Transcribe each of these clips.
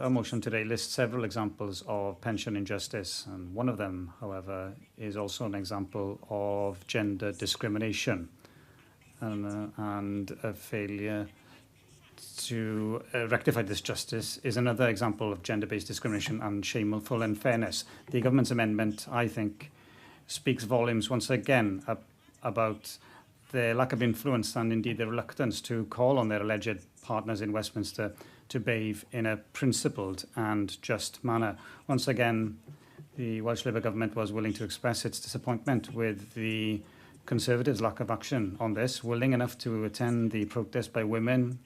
Our motion today lists several examples of pension injustice, and one of them, however, is also an example of gender discrimination and a failure to rectify this justice is another example of gender-based discrimination and shameful unfairness. The government's amendment, I think, speaks volumes once again about their lack of influence and indeed their reluctance to call on their alleged partners in Westminster to behave in a principled and just manner. Once again, the Welsh Labour government was willing to express its disappointment with the Conservatives' lack of action on this, willing enough to attend the protest by women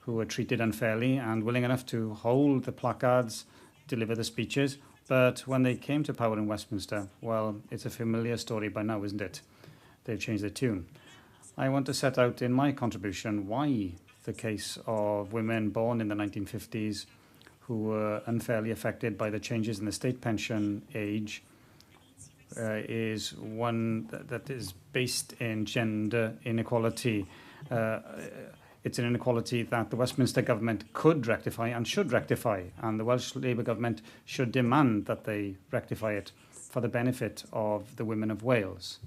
who were treated unfairly and willing enough to hold the placards, deliver the speeches. But when they came to power in Westminster, well, it's a familiar story by now, isn't it? They've changed their tune. I want to set out in my contribution why the case of women born in the 1950s who were unfairly affected by the changes in the state pension age is one that is based in gender inequality. It's an inequality that the Westminster government could rectify and should rectify, and the Welsh Labour government should demand that they rectify it for the benefit of the women of Wales.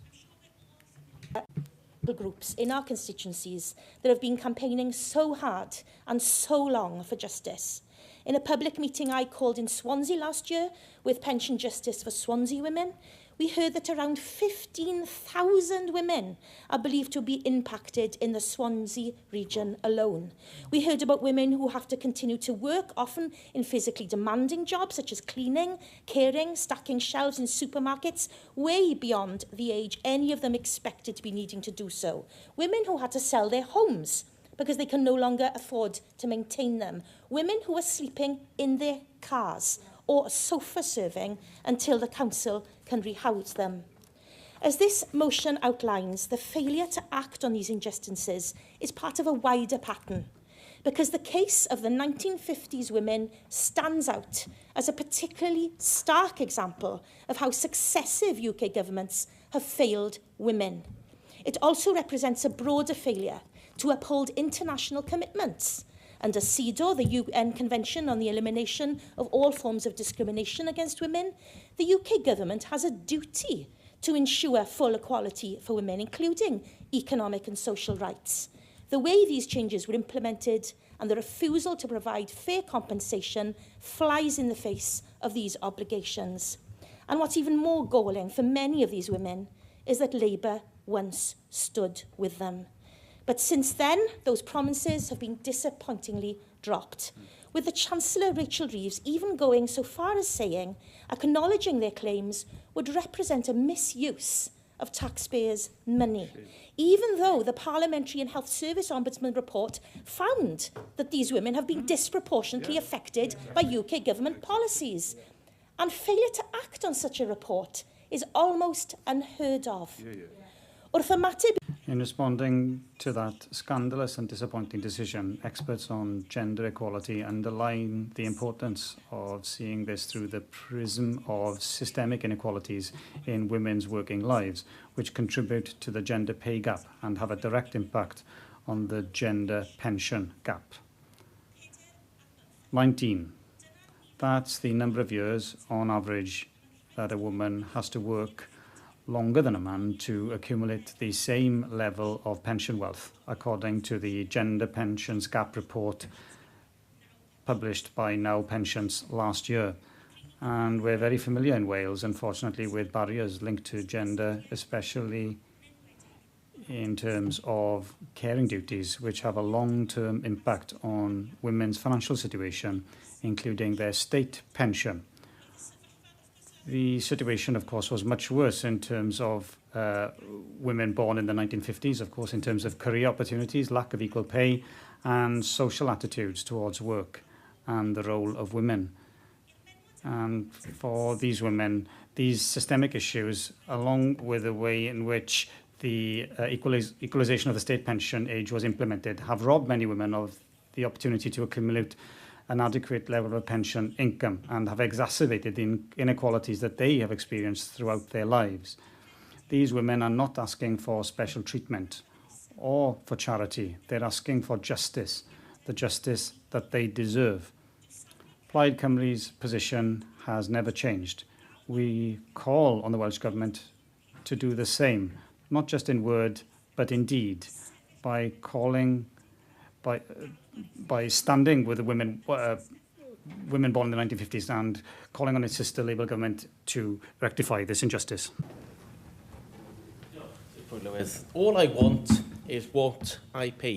Groups in our constituencies that have been campaigning so hard and so long for justice. In a public meeting I called in Swansea last year with Pension Justice for Swansea Women, we heard that around 15,000 women are believed to be impacted in the Swansea region alone. We heard about women who have to continue to work, often in physically demanding jobs such as cleaning, caring, stacking shelves in supermarkets, way beyond the age any of them expected to be needing to do so. Women who had to sell their homes because they can no longer afford to maintain them. Women who are sleeping in their cars or sofa serving until the council can rehouse them. As this motion outlines, the failure to act on these injustices is part of a wider pattern, because the case of the 1950s women stands out as a particularly stark example of how successive UK governments have failed women. It also represents a broader failure to uphold international commitments. Under CEDAW, the UN Convention on the Elimination of All Forms of Discrimination Against Women, the UK government has a duty to ensure full equality for women, including economic and social rights. The way these changes were implemented and the refusal to provide fair compensation flies in the face of these obligations. And what's even more galling for many of these women is that Labour once stood with them. But since then, those promises have been disappointingly dropped, with the Chancellor, Rachel Reeves, even going so far as saying acknowledging their claims would represent a misuse of taxpayers' money, even though the Parliamentary and Health Service Ombudsman report found that these women have been disproportionately affected by UK government policies. And failure to act on such a report is almost unheard of. In responding to that scandalous and disappointing decision, experts on gender equality underline the importance of seeing this through the prism of systemic inequalities in women's working lives, which contribute to the gender pay gap and have a direct impact on the gender pension gap. 19. That's the number of years, on average, that a woman has to work longer than a man to accumulate the same level of pension wealth, according to the Gender Pensions Gap report published by Now Pensions last year. And we're very familiar in Wales, unfortunately, with barriers linked to gender, especially in terms of caring duties, which have a long-term impact on women's financial situation, including their state pension. The situation, of course, was much worse in terms of women born in the 1950s, of course, in terms of career opportunities, lack of equal pay, and social attitudes towards work and the role of women. And for these women, these systemic issues, along with the way in which the equalisation of the state pension age was implemented, have robbed many women of the opportunity to accumulate an adequate level of pension income and have exacerbated the inequalities that they have experienced throughout their lives. These women are not asking for special treatment or for charity. They're asking for justice, the justice that they deserve. Plaid Cymru's position has never changed. We call on the Welsh Government to do the same, not just in word, but in deed, by standing with the women born in the 1950s and calling on its sister Labour government to rectify this injustice. All I want is what I pay.